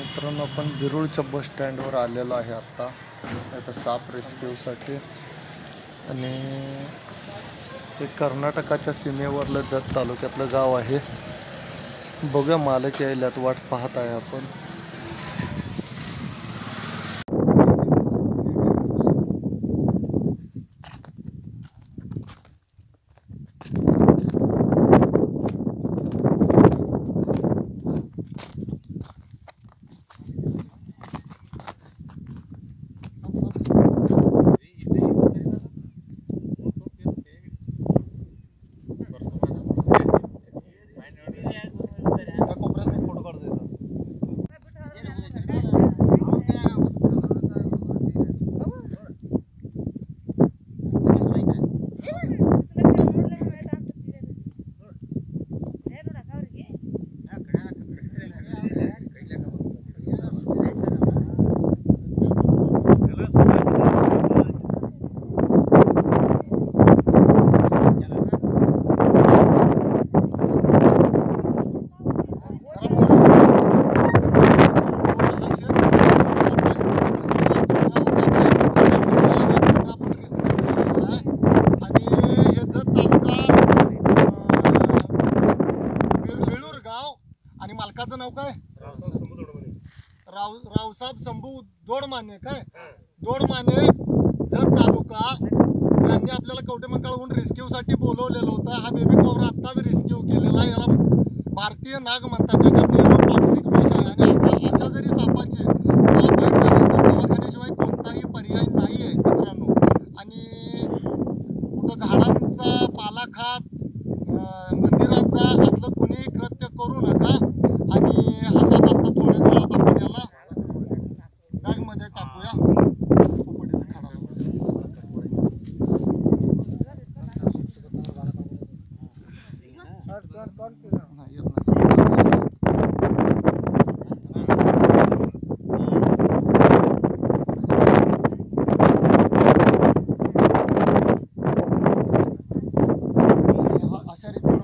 मित्रांनो, आपण बिरुळच्या बस स्टँडवर आलेलो आहे आता साप रेस्क्यूसाठी. आणि हे कर्नाटकाच्या सीमेवरलं जत तालुक्यातलं गाव आहे. बघूया मालक यायल्यात, वाट पाहत आहे आपण. आणि मालकाचं नाव काय? रावसाहेब शंभू दोडमाने. काय दोडमाने जत तालुका यांनी आपल्याला कवटेमंकाळहून रेस्क्यूसाठी बोलवलेलं होतं. हा बेबी कोब्रा आत्ताच रेस्क्यू केलेला आहे. याला भारतीय नाग म्हणतात. त्याच्यात न्यूरोटॉक्सिक विष आहे आणि अशा जरी सापाची मला भेट झाली तर दवाखान्याशिवाय कोणताही पर्याय नाही आहे मित्रांनो. आणि कुठं झाडांचा पाला खात मंदिराचा असलं कुणीही कृत्य करू नका. आणि हा साप आता थोड्याच वेळात आपण याला बॅगमध्ये टाकूया. अशा रीतीनं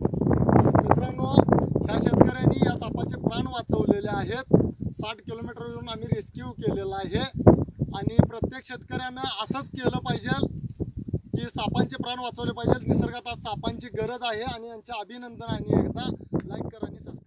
मित्रांनो ह्या शेतकऱ्यांनी या सापाचे प्राण वाचवलेले आहेत. 60 किलोमीटरवरून आम्ही रेस्क्यू केलेला आहे. आणि प्रत्येक शेतकऱ्यानं असंच केलं पाहिजे की सापांचे प्राण वाचवले पाहिजेत. निसर्गात आज सापांची गरज आहे. आणि यांचे अभिनंदन. आणि एकदा लाईक करा आणि सबस्क्राईब